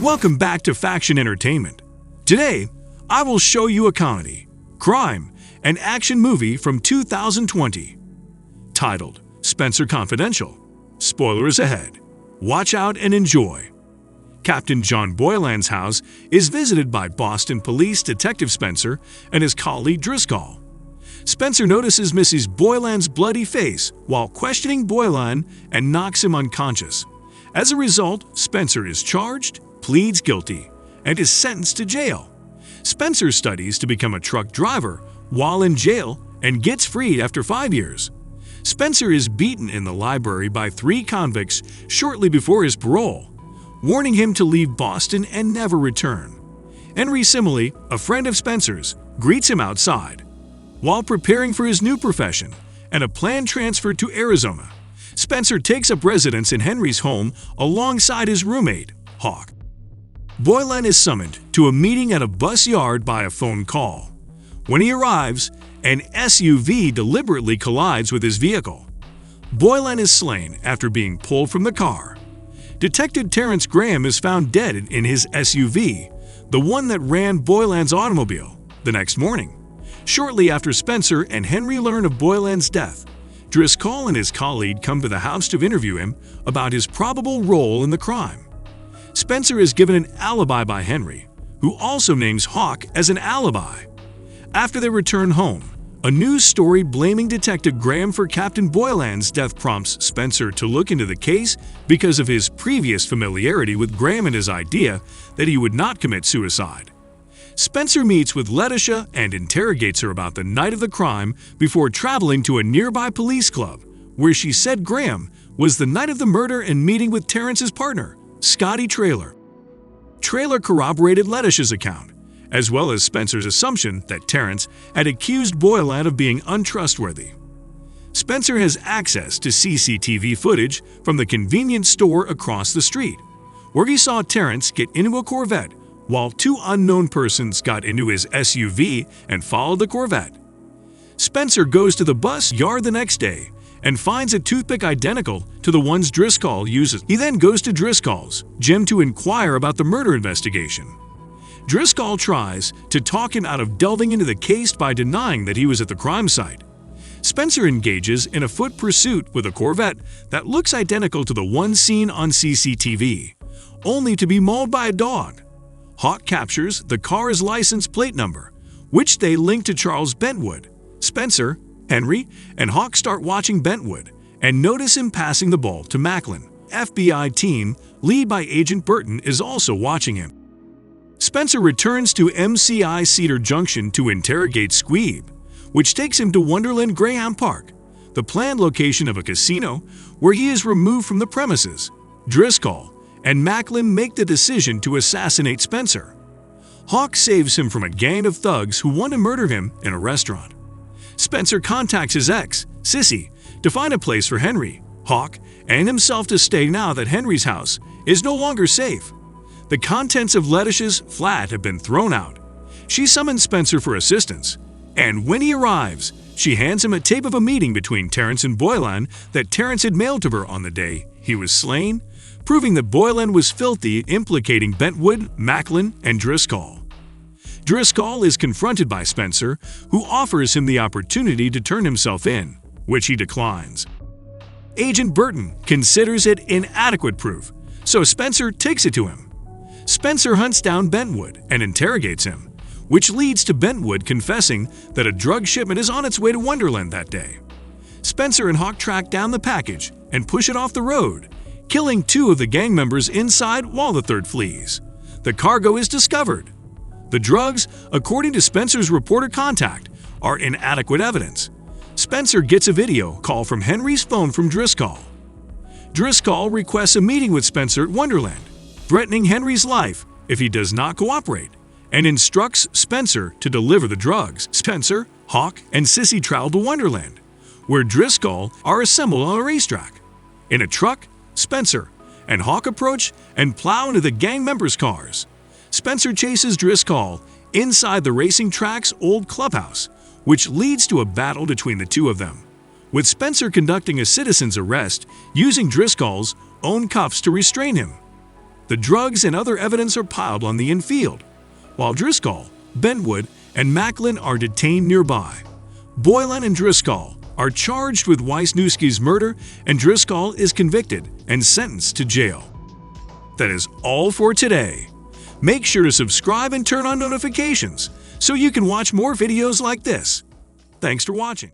Welcome back to Faction Entertainment. Today, I will show you a comedy, crime, and action movie from 2020. Titled Spenser Confidential. Spoilers ahead. Watch out and enjoy. Captain John Boylan's house is visited by Boston Police Detective Spenser and his colleague Driscoll. Spenser notices Mrs. Boylan's bloody face while questioning Boylan and knocks him unconscious. As a result, Spenser is charged, pleads guilty, and is sentenced to jail. Spenser studies to become a truck driver while in jail and gets freed after 5 years. Spenser is beaten in the library by 3 convicts shortly before his parole, warning him to leave Boston and never return. Henry Simile, a friend of Spenser's, greets him outside. While preparing for his new profession and a planned transfer to Arizona, Spenser takes up residence in Henry's home alongside his roommate, Hawk. Boylan is summoned to a meeting at a bus yard by a phone call. When he arrives, an SUV deliberately collides with his vehicle. Boylan is slain after being pulled from the car. Detective Terrence Graham is found dead in his SUV, the one that ran Boylan's automobile, the next morning. Shortly after Spenser and Henry learn of Boylan's death, Driscoll and his colleague come to the house to interview him about his probable role in the crime. Spenser is given an alibi by Henry, who also names Hawk as an alibi. After they return home, a news story blaming Detective Graham for Captain Boylan's death prompts Spenser to look into the case because of his previous familiarity with Graham and his idea that he would not commit suicide. Spenser meets with Letitia and interrogates her about the night of the crime before traveling to a nearby police club, where she said Graham was the night of the murder and meeting with Terrence's partner, Scotty Traylor. Traylor corroborated Letitia's account, as well as Spenser's assumption that Terrence had accused Boylan of being untrustworthy. Spenser has access to CCTV footage from the convenience store across the street, where he saw Terrence get into a Corvette while 2 unknown persons got into his SUV and followed the Corvette. Spenser goes to the bus yard the next day and finds a toothpick identical to the ones Driscoll uses. He then goes to Driscoll's gym to inquire about the murder investigation. Driscoll tries to talk him out of delving into the case by denying that he was at the crime site. Spenser engages in a foot pursuit with a Corvette that looks identical to the one seen on CCTV, only to be mauled by a dog. Hawk captures the car's license plate number, which they link to Charles Bentwood. Spenser, Henry, and Hawk start watching Bentwood and notice him passing the ball to Macklin. FBI team, led by Agent Burton, is also watching him. Spenser returns to MCI Cedar Junction to interrogate Squeeb, which takes him to Wonderland Greyhound Park, the planned location of a casino where he is removed from the premises. Driscoll and Macklin make the decision to assassinate Spenser. Hawk saves him from a gang of thugs who want to murder him in a restaurant. Spenser contacts his ex, Sissy, to find a place for Henry, Hawk, and himself to stay now that Henry's house is no longer safe. The contents of Letitia's flat have been thrown out. She summons Spenser for assistance, and when he arrives, she hands him a tape of a meeting between Terrence and Boylan that Terrence had mailed to her on the day he was slain, proving that Boylan was filthy, implicating Bentwood, Macklin, and Driscoll. Driscoll is confronted by Spenser, who offers him the opportunity to turn himself in, which he declines. Agent Burton considers it inadequate proof, so Spenser takes it to him. Spenser hunts down Bentwood and interrogates him, which leads to Bentwood confessing that a drug shipment is on its way to Wonderland that day. Spenser and Hawk track down the package and push it off the road, killing 2 of the gang members inside while the 3rd flees. The cargo is discovered. The drugs, according to Spenser's reporter contact, are inadequate evidence. Spenser gets a video call from Henry's phone from Driscoll. Driscoll requests a meeting with Spenser at Wonderland, threatening Henry's life if he does not cooperate, and instructs Spenser to deliver the drugs. Spenser, Hawk, and Sissy travel to Wonderland, where Driscoll are assembled on a racetrack. In a truck, Spenser and Hawk approach and plow into the gang members' cars. Spenser chases Driscoll inside the racing track's old clubhouse, which leads to a battle between the 2 of them, with Spenser conducting a citizen's arrest using Driscoll's own cuffs to restrain him. The drugs and other evidence are piled on the infield, while Driscoll, Bentwood, and Macklin are detained nearby. Boylan and Driscoll are charged with Wisniewski's murder, and Driscoll is convicted and sentenced to jail. That is all for today. Make sure to subscribe and turn on notifications so you can watch more videos like this. Thanks for watching.